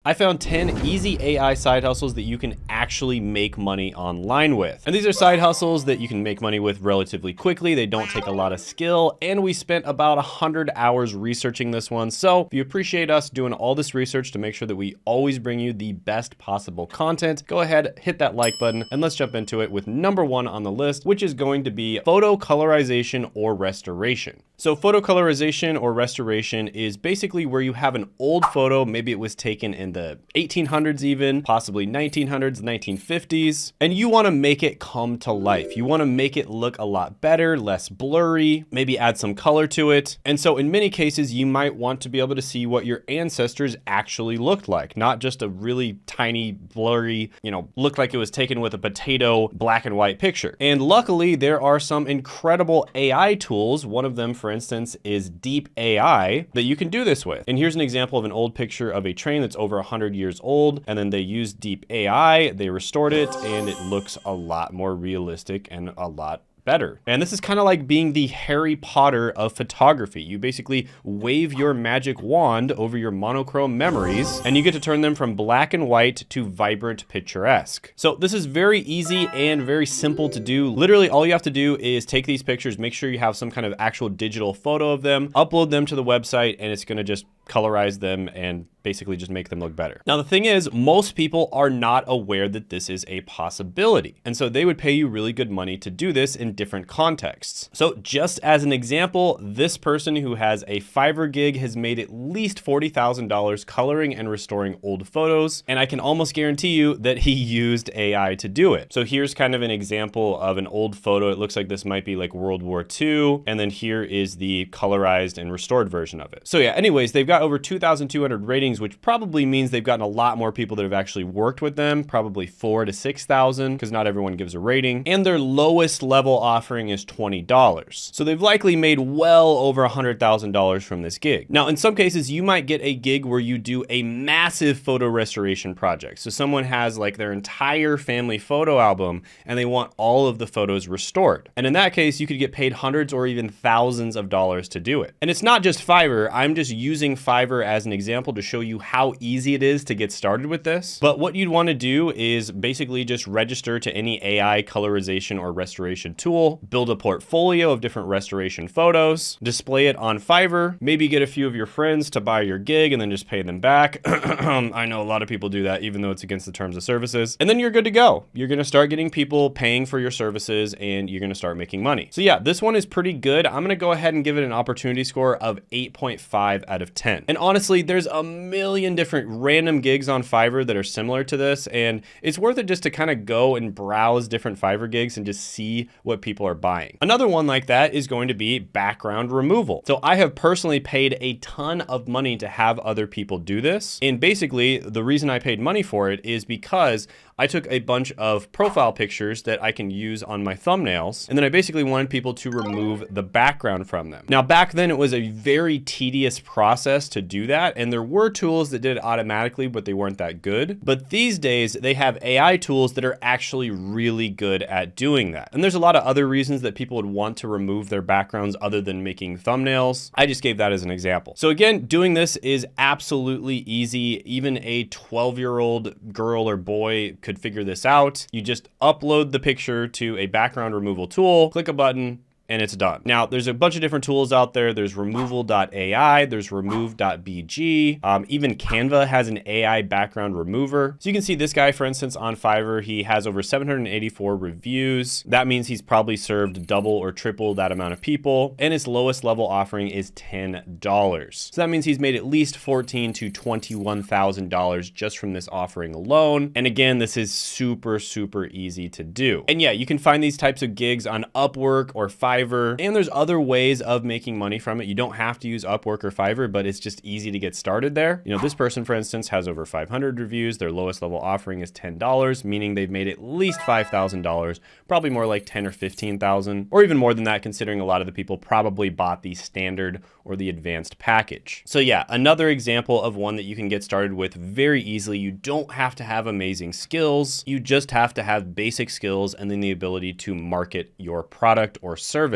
I found 10 easy AI side hustles that you can actually make money online with. And these are side hustles that you can make money with relatively quickly. They don't take a lot of skill, and we spent about 100 hours researching this one. So if you appreciate us doing all this research to make sure that we always bring you the best possible content, go ahead, hit that like button, and let's jump into it with number 1 on the list, which is going to be photo colorization or restoration. So photo colorization or restoration is basically where you have an old photo, maybe it was taken in the 1800s even, possibly 1900s, 1950s, and you want to make it come to life. You want to make it look a lot better, less blurry, maybe add some color to it. And so in many cases, you might want to be able to see what your ancestors actually looked like, not just a really tiny, blurry, looked like it was taken with a potato black and white picture. And luckily, there are some incredible AI tools. One of them, for instance, is Deep AI that you can do this with. And here's an example of an old picture of a train that's over 100 years old. And then they used Deep AI, they restored it, and it looks a lot more realistic and a lot better. And this is kind of like being the Harry Potter of photography. You basically wave your magic wand over your monochrome memories and you get to turn them from black and white to vibrant picturesque. So this is very easy and very simple to do. Literally all you have to do is take these pictures, make sure you have some kind of actual digital photo of them, upload them to the website, and it's going to just colorize them and basically just make them look better. Now, the thing is, most people are not aware that this is a possibility. And so they would pay you really good money to do this in different contexts. So just as an example, this person who has a Fiverr gig has made at least $40,000 coloring and restoring old photos. And I can almost guarantee you that he used AI to do it. So here's kind of an example of an old photo. It looks like this might be like World War II. And then here is the colorized and restored version of it. So yeah, anyways, they've got over 2,200 ratings, which probably means they've gotten a lot more people that have actually worked with them, probably 4,000 to 6,000, because not everyone gives a rating. And their lowest level offering is $20. So they've likely made well over $100,000 from this gig. Now, in some cases, you might get a gig where you do a massive photo restoration project. So someone has like their entire family photo album and they want all of the photos restored. And in that case, you could get paid hundreds or even thousands of dollars to do it. And it's not just Fiverr. I'm just using Fiverr as an example to show you how easy it is to get started with this. But what you'd want to do is basically just register to any AI colorization or restoration tool, build a portfolio of different restoration photos, display it on Fiverr, maybe get a few of your friends to buy your gig and then just pay them back. I know a lot of people do that, even though it's against the terms of services. And then you're good to go. You're going to start getting people paying for your services and you're going to start making money. So yeah, this one is pretty good. I'm going to go ahead and give it an opportunity score of 8.5 out of 10. And honestly, there's a million different random gigs on Fiverr that are similar to this, and it's worth it just to kind of go and browse different Fiverr gigs and just see what people are buying. Another one like that is going to be background removal. So I have personally paid a ton of money to have other people do this. And basically, the reason I paid money for it is because I took a bunch of profile pictures that I can use on my thumbnails, and then I basically wanted people to remove the background from them. Now, back then it was a very tedious process to do that, and there were tools that did it automatically, but they weren't that good. But these days, they have AI tools that are actually really good at doing that. And there's a lot of other reasons that people would want to remove their backgrounds other than making thumbnails. I just gave that as an example. So again, doing this is absolutely easy. Even a 12-year-old girl or boy could figure this out. You just upload the picture to a background removal tool, click a button, and it's done. Now, there's a bunch of different tools out there. There's removal.ai, there's remove.bg. Even Canva has an AI background remover. So you can see this guy, for instance, on Fiverr, he has over 784 reviews. That means he's probably served double or triple that amount of people. And his lowest level offering is $10. So that means he's made at least $14,000 to $21,000 just from this offering alone. And again, this is super, super easy to do. And yeah, you can find these types of gigs on Upwork or Fiverr. And there's other ways of making money from it. You don't have to use Upwork or Fiverr, but it's just easy to get started there. This person, for instance, has over 500 reviews. Their lowest level offering is $10, meaning they've made at least $5,000, probably more like 10 or 15,000, or even more than that, considering a lot of the people probably bought the standard or the advanced package. So yeah, another example of one that you can get started with very easily. You don't have to have amazing skills. You just have to have basic skills and then the ability to market your product or service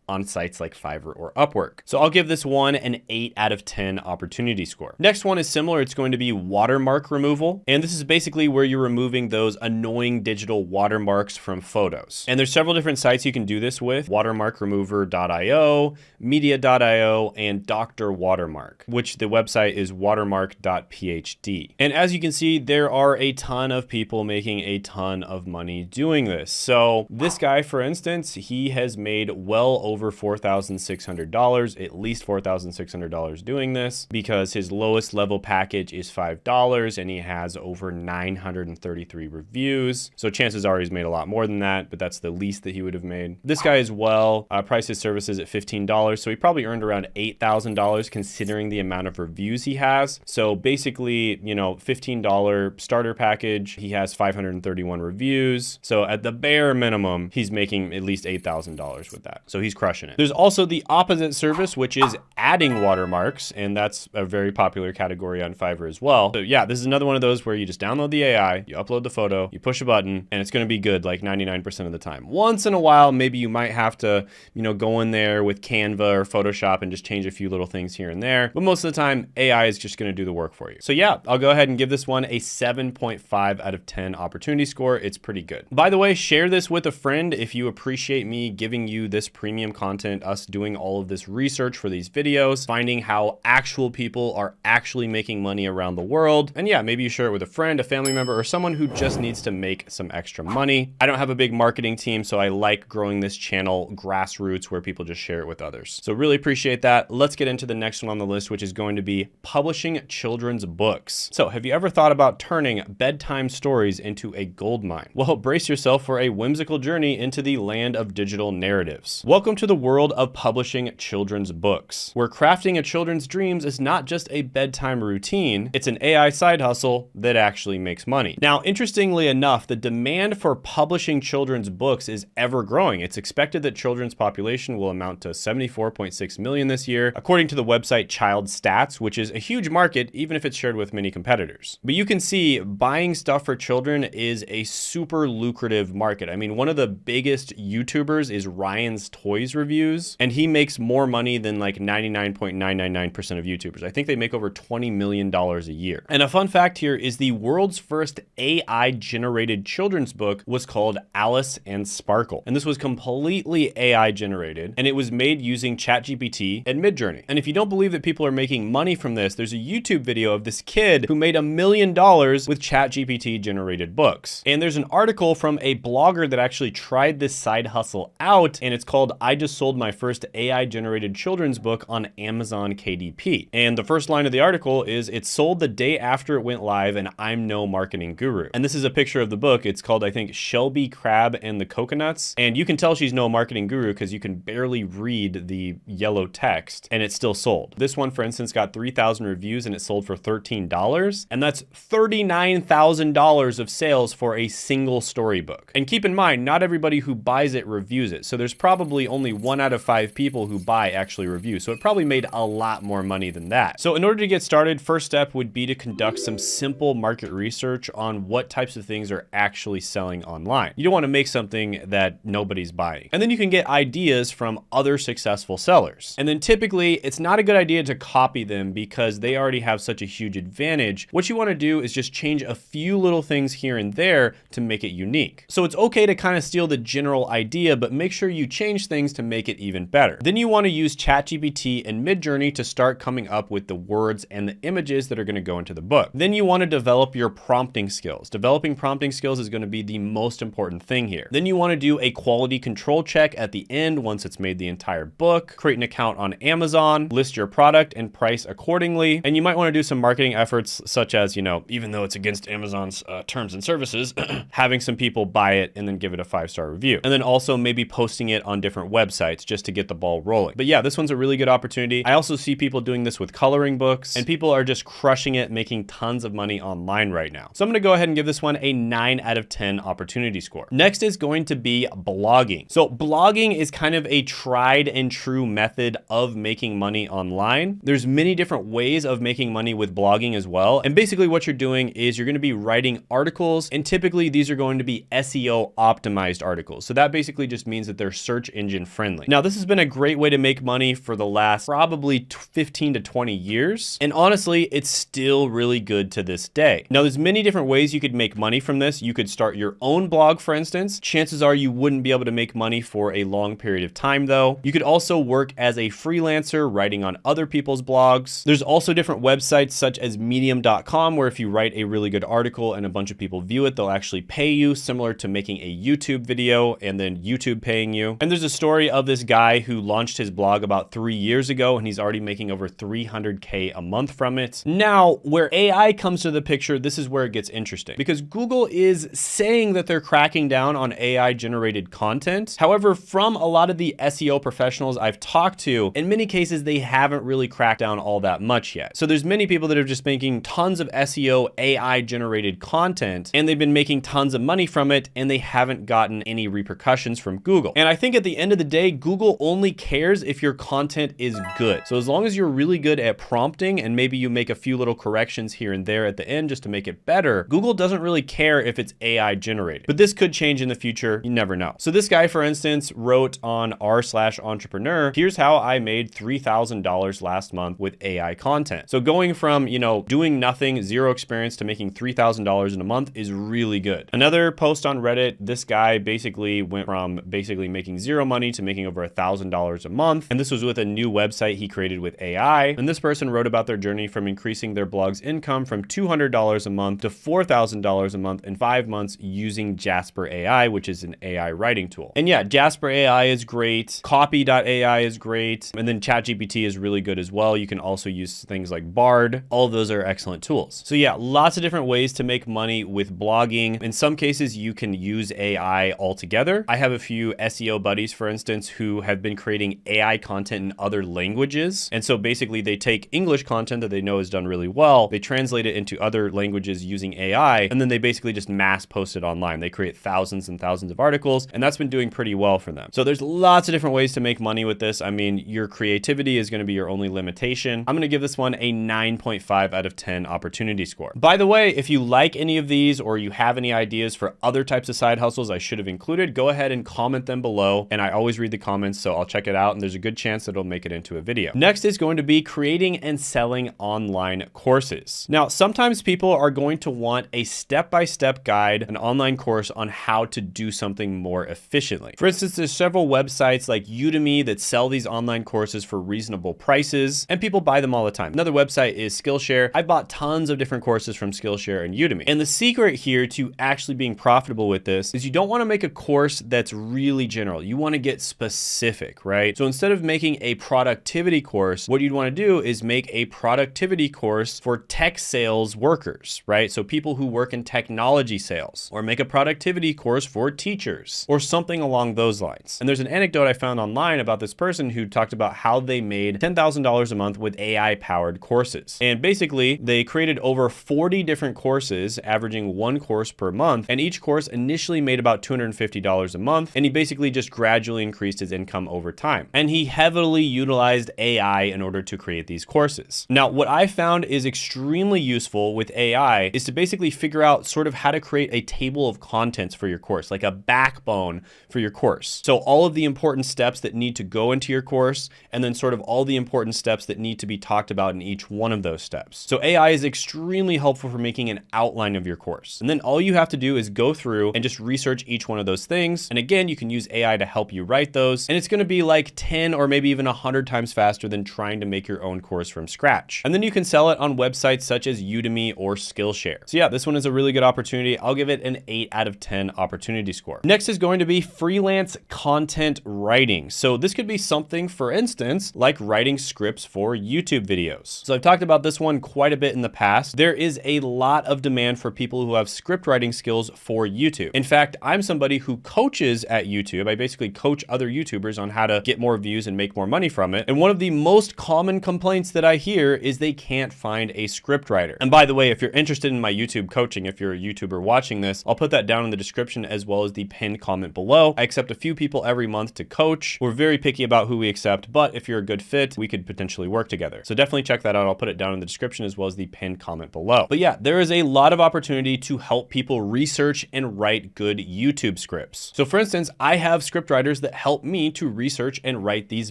on sites like Fiverr or Upwork. So I'll give this one an 8 out of 10 opportunity score. Next one is similar. It's going to be watermark removal. And this is basically where you're removing those annoying digital watermarks from photos. And there's several different sites you can do this with: watermarkremover.io, media.io, and Dr. Watermark, which the website is watermark.phd. And as you can see, there are a ton of people making a ton of money doing this. So this guy, for instance, he has made well over $4,600, at least $4,600 doing this, because his lowest level package is $5 and he has over 933 reviews. So chances are he's made a lot more than that, but that's the least that he would have made. This guy as well priced his services at $15. So he probably earned around $8,000 considering the amount of reviews he has. So basically, you know, $15 starter package, he has 531 reviews. So at the bare minimum, he's making at least $8,000 with that. So he's crushing it. There's also the opposite service, which is adding watermarks. And that's a very popular category on Fiverr as well. So yeah, this is another one of those where you just download the AI, you upload the photo, you push a button, and it's going to be good like 99% of the time. Once in a while, maybe you might have to, you know, go in there with Canva or Photoshop and just change a few little things here and there. But most of the time, AI is just going to do the work for you. So yeah, I'll go ahead and give this one a 7.5 out of 10 opportunity score. It's pretty good. By the way, share this with a friend if you appreciate me giving you this premium content, us doing all of this research for these videos, finding how actual people are actually making money around the world. And yeah, maybe you share it with a friend, a family member, or someone who just needs to make some extra money. I don't have a big marketing team, so I like growing this channel grassroots where people just share it with others. So really appreciate that. Let's get into the next one on the list, which is going to be publishing children's books. So have you ever thought about turning bedtime stories into a goldmine? Well, brace yourself for a whimsical journey into the land of digital narratives. Welcome to the world of publishing children's books, where crafting a children's dreams is not just a bedtime routine, it's an AI side hustle that actually makes money. Now, interestingly enough, the demand for publishing children's books is ever growing. It's expected that children's population will amount to 74.6 million this year, according to the website Child Stats, which is a huge market, even if it's shared with many competitors. But you can see buying stuff for children is a super lucrative market. I mean, one of the biggest YouTubers is Ryan's Toys Reviews, and he makes more money than like 99.999% of YouTubers. I think they make over $20 million a year. And a fun fact here is the world's first AI generated children's book was called Alice and Sparkle. And this was completely AI generated, and it was made using ChatGPT and Midjourney. And if you don't believe that people are making money from this, there's a YouTube video of this kid who made $1 million with ChatGPT generated books. And there's an article from a blogger that actually tried this side hustle out, and it's called I Just Sold My First AI Generated Children's Book on Amazon KDP. And the first line of the article is, "It sold the day after it went live and I'm no marketing guru." And this is a picture of the book. It's called, I think, Shelby Crab and the Coconuts. And you can tell she's no marketing guru because you can barely read the yellow text, and it's still sold. This one, for instance, got 3,000 reviews and it sold for $13. And that's $39,000 of sales for a single storybook. And keep in mind, not everybody who buys it reviews it. So there's probably only 1 out of 5 people who buy actually review. So it probably made a lot more money than that. So in order to get started, first step would be to conduct some simple market research on what types of things are actually selling online. You don't want to make something that nobody's buying. And then you can get ideas from other successful sellers. And then typically it's not a good idea to copy them because they already have such a huge advantage. What you want to do is just change a few little things here and there to make it unique. So it's okay to kind of steal the general idea, but make sure you change things to make it even better. Then you want to use ChatGPT and Midjourney to start coming up with the words and the images that are going to go into the book. Then you want to develop your prompting skills. Developing prompting skills is going to be the most important thing here. Then you want to do a quality control check at the end once it's made the entire book, create an account on Amazon, list your product and price accordingly. And you might want to do some marketing efforts such as, you know, even though it's against Amazon's terms and services, having some people buy it and then give it a 5-star review. And then also maybe posting it on different websites just to get the ball rolling. But yeah, this one's a really good opportunity. I also see people doing this with coloring books, and people are just crushing it, making tons of money online right now. So I'm going to go ahead and give this one a 9 out of 10 opportunity score. Next is going to be blogging. So blogging is kind of a tried and true method of making money online. There's many different ways of making money with blogging as well. And basically what you're doing is you're going to be writing articles, and typically these are going to be SEO optimized articles. So that basically just means that they're search engine friendly. Now, this has been a great way to make money for the last probably 15 to 20 years. And honestly, it's still really good to this day. Now, there's many different ways you could make money from this. You could start your own blog, for instance. Chances are you wouldn't be able to make money for a long period of time though. You could also work as a freelancer writing on other people's blogs. There's also different websites such as medium.com where if you write a really good article and a bunch of people view it, they'll actually pay you, similar to making a YouTube video and then YouTube paying you. And there's a story of this guy who launched his blog about 3 years ago and he's already making over $300K a month from it. Now, where AI comes to the picture, this is where it gets interesting because Google is saying that they're cracking down on AI generated content. However, from a lot of the SEO professionals I've talked to, in many cases, they haven't really cracked down all that much yet. So there's many people that are just making tons of SEO AI generated content and they've been making tons of money from it and they haven't gotten any repercussions from Google. And I think at the end of the day, Google only cares if your content is good. So as long as you're really good at prompting and maybe you make a few little corrections here and there at the end just to make it better, Google doesn't really care if it's AI generated. But this could change in the future. You never know. So this guy, for instance, wrote on r/entrepreneur, here's how I made $3,000 last month with AI content. So going from, doing nothing, zero experience to making $3,000 in a month is really good. Another post on Reddit, this guy basically went from making zero money to making over $1,000 a month. And this was with a new website he created with AI. And this person wrote about their journey from increasing their blog's income from $200 a month to $4,000 a month in 5 months using Jasper AI, which is an AI writing tool. And yeah, Jasper AI is great. Copy.ai is great. And then ChatGPT is really good as well. You can also use things like Bard. All of those are excellent tools. So yeah, lots of different ways to make money with blogging. In some cases, you can use AI altogether. I have a few SEO buddies, for instance, who have been creating AI content in other languages. And so basically they take English content that they know is done really well, they translate it into other languages using AI, and then they basically just mass post it online. They create thousands and thousands of articles, and that's been doing pretty well for them. So there's lots of different ways to make money with this. I mean, your creativity is going to be your only limitation. I'm going to give this one a 9.5 out of 10 opportunity score. By the way, if you like any of these or you have any ideas for other types of side hustles I should have included, go ahead and comment them below. And I always read the comments, so I'll check it out. And there's a good chance that it'll make it into a video. Next is going to be creating and selling online courses. Now, sometimes people are going to want a step-by-step guide, an online course on how to do something more efficiently. For instance, there's several websites like Udemy that sell these online courses for reasonable prices, and people buy them all the time. Another website is Skillshare. I bought tons of different courses from Skillshare and Udemy. And the secret here to actually being profitable with this is you don't want to make a course that's really general. You want to get specific, right? So instead of making a productivity course, what you'd want to do is make a productivity course for tech sales workers, right? So people who work in technology sales, or make a productivity course for teachers or something along those lines. And there's an anecdote I found online about this person who talked about how they made $10,000 a month with AI powered courses. And basically they created over 40 different courses, averaging one course per month. And each course initially made about $250 a month. And he basically just gradually increased his income over time. And he heavily utilized AI in order to create these courses. Now, what I found is extremely useful with AI is to basically figure out sort of how to create a table of contents for your course, like a backbone for your course. So all of the important steps that need to go into your course, and then sort of all the important steps that need to be talked about in each one of those steps. So AI is extremely helpful for making an outline of your course. And then all you have to do is go through and just research each one of those things. And again, you can use AI to help you write those. And it's going to be like 10 or maybe even 100 times faster than trying to make your own course from scratch. And then you can sell it on websites such as Udemy or Skillshare. So yeah, this one is a really good opportunity. I'll give it an 8 out of 10 opportunity score. Next is going to be freelance content writing. So this could be something, for instance, like writing scripts for YouTube videos. So I've talked about this one quite a bit in the past. There is a lot of demand for people who have script writing skills for YouTube. In fact, I'm somebody who coaches at YouTube. I basically coach other YouTubers on how to get more views and make more money from it. And one of the most common complaints that I hear is they can't find a script writer. And by the way, if you're interested in my YouTube coaching, if you're a YouTuber watching this, I'll put that down in the description as well as the pinned comment below. I accept a few people every month to coach. We're very picky about who we accept, but if you're a good fit, we could potentially work together. So definitely check that out. I'll put it down in the description as well as the pinned comment below. But yeah, there is a lot of opportunity to help people research and write good YouTube scripts. So for instance, I have script writers that help me to research and write these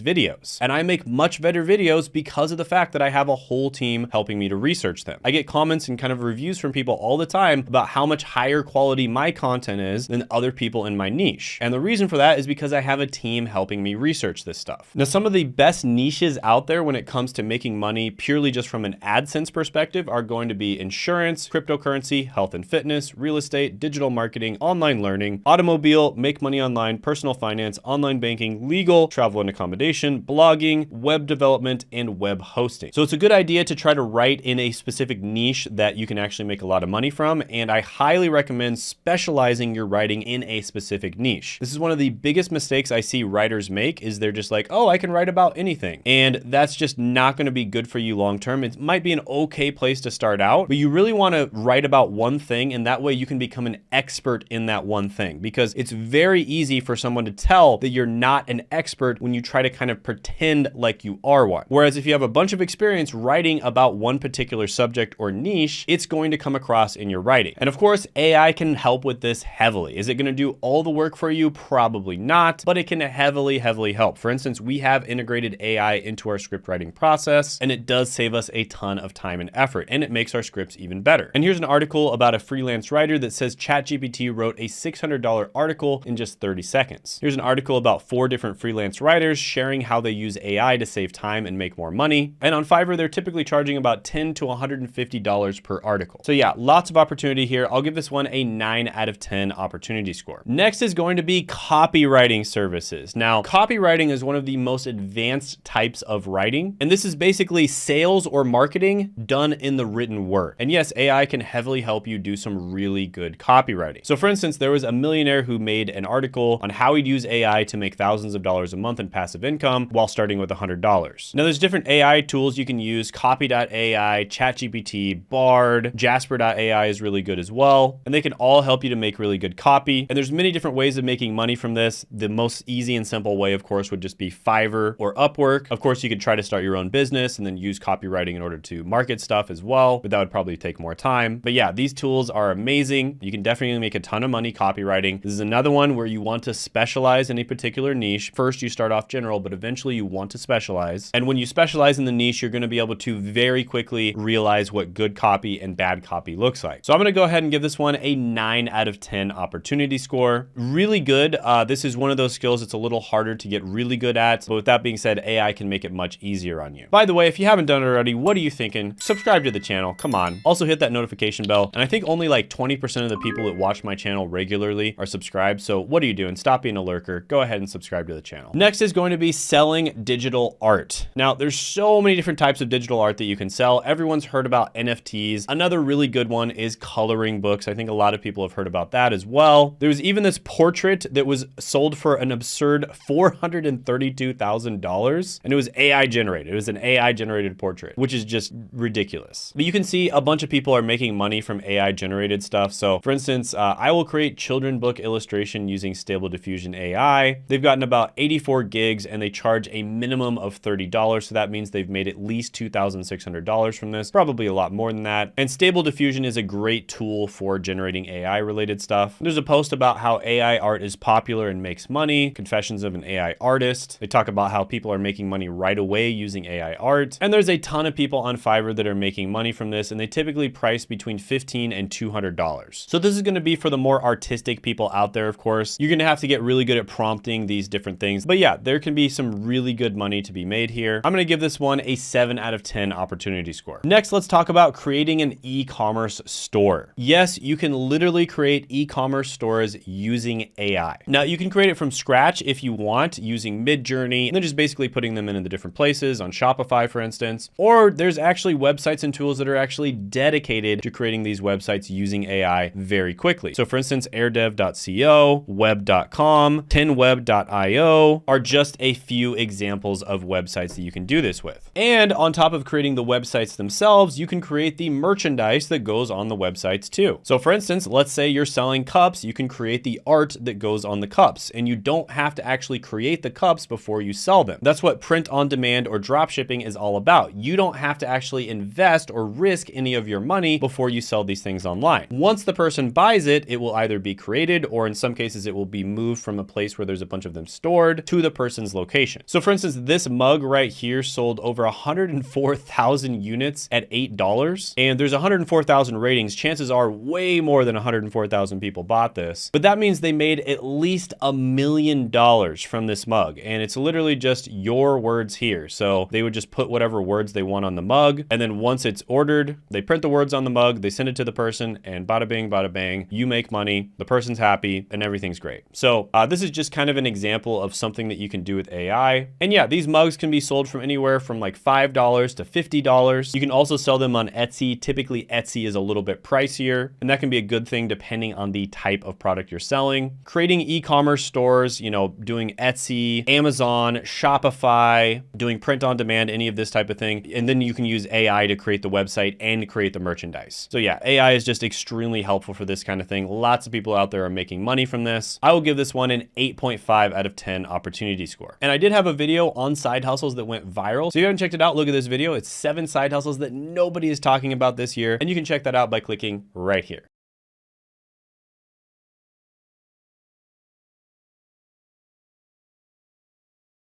videos. And I make much better videos because of the fact that I have a whole team helping me to research them. I get comments and kind of reviews from people all the time about how much higher quality my content is than other people in my niche. And the reason for that is because I have a team helping me research this stuff. Now, some of the best niches out there when it comes to making money purely just from an AdSense perspective are going to be insurance, cryptocurrency, health and fitness, real estate, digital marketing, online learning, automobile, make money online, personal finance, online banking, legal, travel and accommodation, blogging, web development, and web hosting. So it's a good idea to try to write in a specific niche that you can actually make a lot of money from. And I highly recommend specializing your writing in a specific niche. This is one of the biggest mistakes I see writers make is they're just like, oh, I can write about anything. And that's just not going to be good for you long term. It might be an okay place to start out, but you really want to write about one thing, and that way you can become an expert in that one thing, because it's very easy for someone to tell that you're not an expert when you try to kind of pretend like you are one. Whereas if you have a bunch of experience writing about one particular subject or niche, it's going to come across in your writing. And of course, AI can help with this heavily. Is it going to do all the work for you? Probably not, but it can heavily help. For instance, we have integrated AI into our script writing process, and it does save us a ton of time and effort, and it makes our scripts even better. And here's an article about a freelance writer that says ChatGPT wrote a $600 article in just 30 seconds. Here's an article about 4 different freelance writers sharing how they use AI to save time and make more money. And on Fiverr, they're typically charging about $10 to $150 per article. So yeah, lots of opportunity here. I'll give this one a 9 out of 10 opportunity score. Next is going to be copywriting services. Now, copywriting is one of the most advanced types of writing, and this is basically sales or marketing done in the written word. And yes, AI can heavily help you do some really good copywriting. So for instance, there was a millionaire who made an article on how he'd use AI to make thousands of dollars a month in passive income while starting with $100. Now there's different AI tools you can use: Copy.ai, ChatGPT, Bard, Jasper.ai is really good as well. And they can all help you to make really good copy. And there's many different ways of making money from this. The most easy and simple way, of course, would just be Fiverr or Upwork. Of course, you could try to start your own business and then use copywriting in order to market stuff as well, but that would probably take more time. But yeah, these tools are amazing. You can definitely make a ton of money copywriting. This is another one where you want to specialize in a particular niche. First, you start off general, but eventually you want to specialize. And when you specialize in the niche, you're going to be able to very quickly realize what good copy and bad copy looks like. So I'm going to go ahead and give this one a 9 out of 10 opportunity score. Really good. This is one of those skills that's a little harder to get really good at. But with that being said, AI can make it much easier on you. By the way, if you haven't done it already, what are you thinking? Subscribe to the channel. Come on. Also hit that notification bell. And I think only like 20% of the people that watch my channel regularly are subscribed. So what are you doing? Stop being a lurker. Go ahead and subscribe to the channel. Next is going to be selling digital art. Now, there's so many different types of digital art that you can sell. Everyone's heard about NFTs. Another really good one is coloring books. I think a lot of people have heard about that as well. There was even this portrait that was sold for an absurd $432,000, and it was AI generated. It was an AI generated portrait, which is just ridiculous. But you can see a bunch of people are making money from AI generated stuff. So for instance, I will create children book illustration using Stable Diffusion AI. They've gotten about 84 gigs and they charge a minimum of $30. So that means they've made at least $2,600 from this, probably a lot more than that. And Stable Diffusion is a great tool for generating AI related stuff. There's a post about how AI art is popular and makes money. Confessions of an AI Artist. They talk about how people are making money right away using AI art. And there's a ton of people on Fiverr that are making money from this, and they typically price between $15 and $200. So this is going to be for the more artistic people out there, of course. You're going to have to get really good at prompting these different things. But yeah, there can be some really good money to be made here. I'm going to give this one a 7 out of 10 opportunity score. Next, let's talk about creating an e-commerce store. Yes, you can literally create e-commerce stores using AI. Now, you can create it from scratch if you want, using Midjourney, and then just basically putting them in the different places on Shopify, for instance. Or there's actually websites and tools that are actually dedicated to creating these websites using AI very quickly. So for instance, airdev.co, web.com, 10web.io are just a few examples of websites that you can do this with. And on top of creating the websites themselves, you can create the merchandise that goes on the websites too. So for instance, let's say you're selling cups, you can create the art that goes on the cups, and you don't have to actually create the cups before you sell them. That's what print on demand or drop shipping is all about. You don't have to actually invest or risk any of your money before you sell these things online. Once the person buys it, it will either be created, or in some cases it will be moved from a place where there's a a bunch of them stored to the person's location. So for instance, this mug right here sold over 104,000 units at $8, and there's 104,000 ratings. Chances are way more than 104,000 people bought this, but that means they made at least $1 million from this mug, and it's literally just your words here. So they would just put whatever words they want on the mug, and then once it's ordered, they print the words on the mug, they send it to the person, and bada bing, bada bang, you make money, the person's happy, and everything's great. So this is just kind of an example of something that you can do with AI. And yeah, these mugs can be sold from anywhere from like $5 to $50. You can also sell them on Etsy. Typically, Etsy is a little bit pricier, and that can be a good thing depending on the type of product you're selling. Creating e-commerce stores, you know, doing Etsy, Amazon, Shopify, doing print on demand, any of this type of thing. And then you can use AI to create the website and create the merchandise. So yeah, AI is just extremely helpful for this kind of thing. Lots of people out there are making money from this. I will give this one an 8.5 out of 10 opportunity score. And I did have a video on side hustles that went viral. So if you haven't checked it out, look at this video. It's 7 side hustles that nobody is talking about this year. And you can check that out by clicking right here.